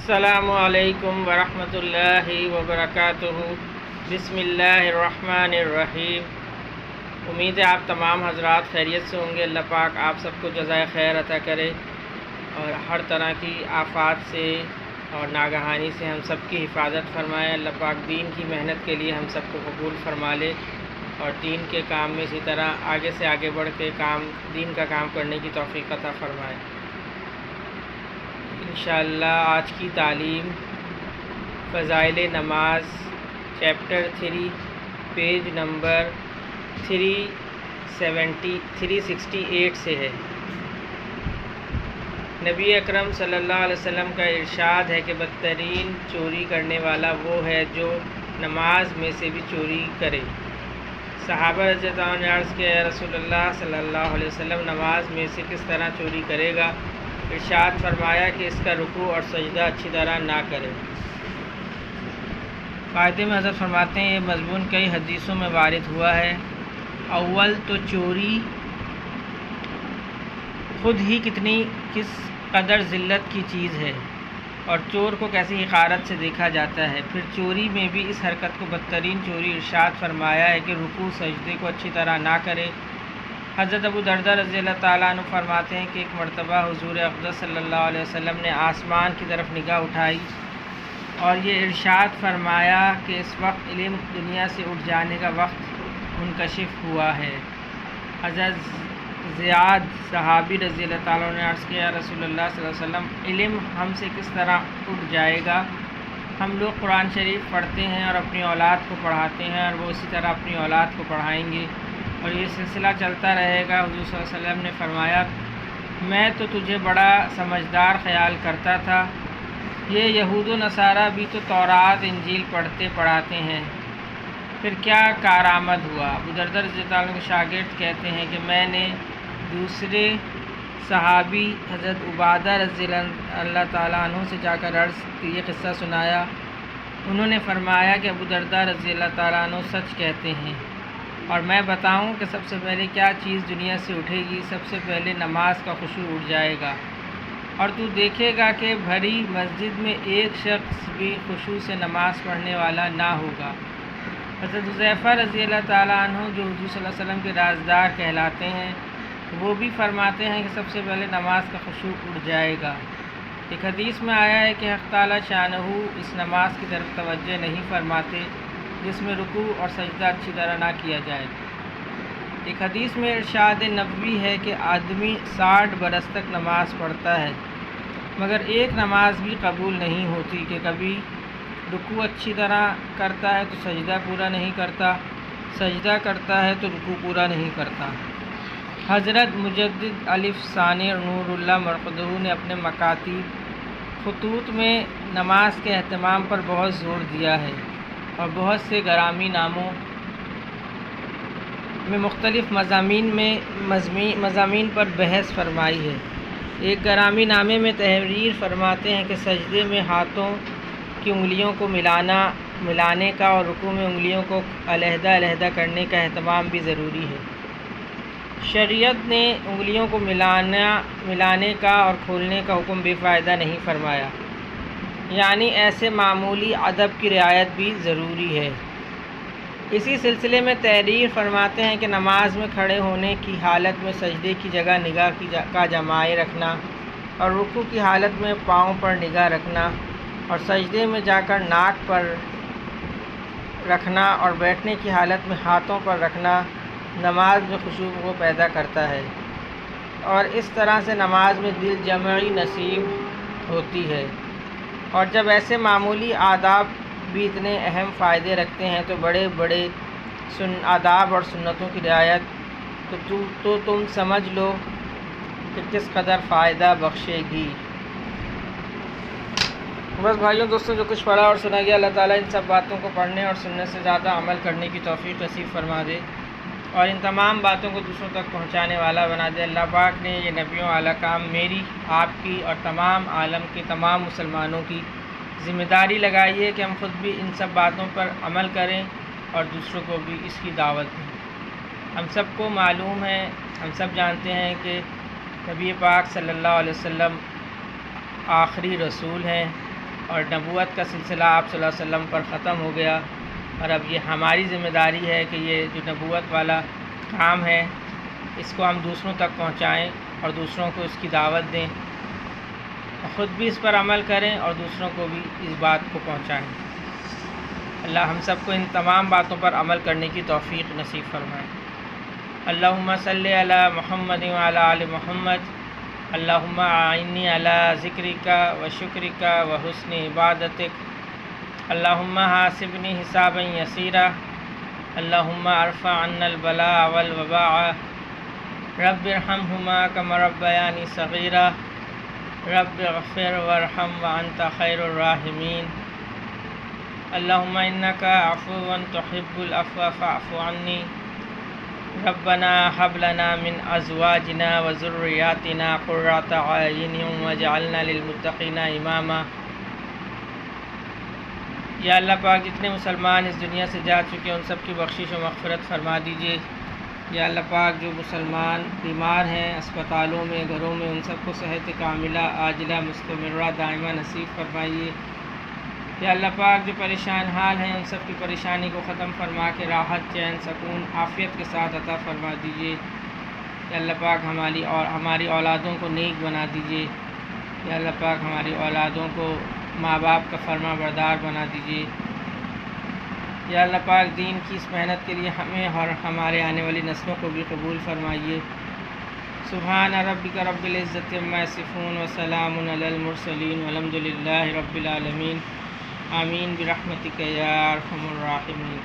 السلام علیکم ورحمۃ اللہ وبرکاتہ۔ بسم اللہ الرحمن الرحیم۔ امید ہے آپ تمام حضرات خیریت سے ہوں گے۔ اللہ پاک آپ سب کو جزائے خیر عطا کرے اور ہر طرح کی آفات سے اور ناگہانی سے ہم سب کی حفاظت فرمائے۔ اللہ پاک دین کی محنت کے لیے ہم سب کو قبول فرما لے اور دین کے کام میں اسی طرح آگے سے آگے بڑھ کے دین کا کام کرنے کی توفیق عطا فرمائے۔ انشاءاللہ آج کی تعلیم فضائل نماز چیپٹر 3 پیج نمبر 368 سے ہے۔ نبی اکرم صلی اللہ علیہ وسلم کا ارشاد ہے کہ بدترین چوری کرنے والا وہ ہے جو نماز میں سے بھی چوری کرے۔ صحابہ رضی اللہ عنہ نے عرض کیا، یا رسول اللہ صلی اللہ علیہ وسلم نماز میں سے کس طرح چوری کرے گا؟ ارشاد فرمایا کہ اس کا رکوع اور سجدہ اچھی طرح نہ کرے۔ فائدے میں حضرت فرماتے ہیں یہ مضمون کئی حدیثوں میں وارد ہوا ہے۔ اول تو چوری خود ہی کس قدر ذلت کی چیز ہے اور چور کو کیسی حقارت سے دیکھا جاتا ہے۔ پھر چوری میں بھی اس حرکت کو بدترین چوری ارشاد فرمایا ہے کہ رکوع سجدے کو اچھی طرح نہ کرے۔ حضرت ابو درداء رضی اللہ تعالیٰ عنہ فرماتے ہیں کہ ایک مرتبہ حضور اقدس صلی اللہ علیہ وسلم نے آسمان کی طرف نگاہ اٹھائی اور یہ ارشاد فرمایا کہ اس وقت علم دنیا سے اٹھ جانے کا وقت منکشف ہوا ہے۔ حضرت زیاد صحابی رضی اللہ تعالیٰ عنہ نے عرض کیا، رسول اللہ صلی اللہ علیہ وسلم علم ہم سے کس طرح اٹھ جائے گا؟ ہم لوگ قرآن شریف پڑھتے ہیں اور اپنی اولاد کو پڑھاتے ہیں اور وہ اسی طرح اپنی اولاد کو پڑھائیں گے اور یہ سلسلہ چلتا رہے گا۔ حضور صلی اللہ علیہ وسلم نے فرمایا، میں تو تجھے بڑا سمجھدار خیال کرتا تھا، یہ یہود و نصارہ بھی تو تورات انجیل پڑھاتے ہیں، پھر کیا کارآمد ہوا؟ ابو درداء رضی اللہ عنہ کے شاگرد کہتے ہیں کہ میں نے دوسرے صحابی حضرت عبادہ رضی اللہ تعالیٰ عنہ سے جا کر عرض کی یہ قصہ سنایا۔ انہوں نے فرمایا کہ ابو درداء رضی اللہ تعالیٰ عنہ سچ کہتے ہیں، اور میں بتاؤں کہ سب سے پہلے کیا چیز دنیا سے اٹھے گی؟ سب سے پہلے نماز کا خشوع اٹھ جائے گا، اور تو دیکھے گا کہ بھری مسجد میں ایک شخص بھی خشوع سے نماز پڑھنے والا نہ ہوگا۔ حضرت حذیفہ رضی اللہ تعالیٰ عنہ جو حضور صلی اللہ علیہ وسلم کے رازدار کہلاتے ہیں، وہ بھی فرماتے ہیں کہ سب سے پہلے نماز کا خشوع اٹھ جائے گا۔ ایک حدیث میں آیا ہے کہ حق تعالیٰ شانہ اس نماز کی طرف توجہ نہیں فرماتے جس میں رکوع اور سجدہ اچھی طرح نہ کیا جائے۔ ایک حدیث میں ارشاد نبوی ہے کہ آدمی 60 برس تک نماز پڑھتا ہے مگر ایک نماز بھی قبول نہیں ہوتی کہ کبھی رکوع اچھی طرح کرتا ہے تو سجدہ پورا نہیں کرتا، سجدہ کرتا ہے تو رکوع پورا نہیں کرتا۔ حضرت مجدد الف ثانی نور اللہ مرقدہ نے اپنے مکاتیب خطوط میں نماز کے اہتمام پر بہت زور دیا ہے اور بہت سے گرامی ناموں میں مختلف مضامین پر بحث فرمائی ہے۔ ایک گرامی نامے میں تحریر فرماتے ہیں کہ سجدے میں ہاتھوں کی انگلیوں کو ملانے کا اور رکوع میں انگلیوں کو علیحدہ کرنے کا اہتمام بھی ضروری ہے۔ شریعت نے انگلیوں کو ملانے کا اور کھولنے کا حکم بے فائدہ نہیں فرمایا، یعنی ایسے معمولی ادب کی رعایت بھی ضروری ہے۔ اسی سلسلے میں تحریر فرماتے ہیں کہ نماز میں کھڑے ہونے کی حالت میں سجدے کی جگہ نگاہ کا جمائے رکھنا اور رکوع کی حالت میں پاؤں پر نگاہ رکھنا اور سجدے میں جا کر ناک پر رکھنا اور بیٹھنے کی حالت میں ہاتھوں پر رکھنا نماز میں خشوع کو پیدا کرتا ہے، اور اس طرح سے نماز میں دل جمعی نصیب ہوتی ہے۔ اور جب ایسے معمولی آداب بھی اتنے اہم فائدے رکھتے ہیں تو بڑے آداب اور سنتوں کی رعایت تو تم سمجھ لو کہ کس قدر فائدہ بخشے گی۔ بس بھائیوں دوستوں، جو کچھ پڑھا اور سنا گیا، اللہ تعالیٰ ان سب باتوں کو پڑھنے اور سننے سے زیادہ عمل کرنے کی توفیق نصیب فرما دے اور ان تمام باتوں کو دوسروں تک پہنچانے والا بنا دے۔ اللہ پاک نے یہ نبیوں اعلیٰ کام میری، آپ کی اور تمام عالم کے تمام مسلمانوں کی ذمہ داری لگائی ہے کہ ہم خود بھی ان سب باتوں پر عمل کریں اور دوسروں کو بھی اس کی دعوت دیں۔ ہم سب کو معلوم ہے، ہم سب جانتے ہیں کہ نبی پاک صلی اللہ علیہ وسلم آخری رسول ہیں اور نبوت کا سلسلہ آپ صلی اللہ علیہ وسلم پر ختم ہو گیا، اور اب یہ ہماری ذمہ داری ہے کہ یہ جو نبوت والا کام ہے اس کو ہم دوسروں تک پہنچائیں اور دوسروں کو اس کی دعوت دیں، خود بھی اس پر عمل کریں اور دوسروں کو بھی اس بات کو پہنچائیں۔ اللہ ہم سب کو ان تمام باتوں پر عمل کرنے کی توفیق نصیب فرمائے۔ اللہم صلی علی محمد وعلی آل محمد، اللہم اعنی علی ذکرک و شکرک و حسن عبادتک، اللہم حاسبنی حسابا یسیرا، اللہم ارفع عنا البلاء والوباء، رب ارحمہما کما ربیانی صغیرا، رب اغفر وارحم وانت خیر الراحمین، اللہم انک عفو تحب العفو فاعف عنی، ربنا هب لنا من ازواجنا وذرياتنا قرة اعین واجعلنا للمتقین اماما۔ یا اللہ پاک جتنے مسلمان اس دنیا سے جا چکے ہیں ان سب کی بخشش و مغفرت فرما دیجیے۔ یا اللہ پاک جو مسلمان بیمار ہیں اسپتالوں میں، گھروں میں، ان سب کو صحت کاملہ عاجلہ مستمرہ دائمہ نصیب فرمائیے۔ یا اللہ پاک جو پریشان حال ہیں ان سب کی پریشانی کو ختم فرما کے راحت، چین، سکون، عافیت کے ساتھ عطا فرما دیجیے۔ یا اللہ پاک ہماری اولادوں کو نیک بنا دیجیے۔ یا اللہ پاک ہماری اولادوں کو ماں باپ کا فرما بردار بنا دیجیے۔ یا اللہ پاک دین کی اس محنت کے لیے ہمیں اور ہمارے آنے والی نسلوں کو بھی قبول فرمائیے۔ سبحان ربک رب العزت عما یصفون وسلام علی المرسلین والحمد للہ رب العالمین، آمین برحمتک یا ارحم الراحمین۔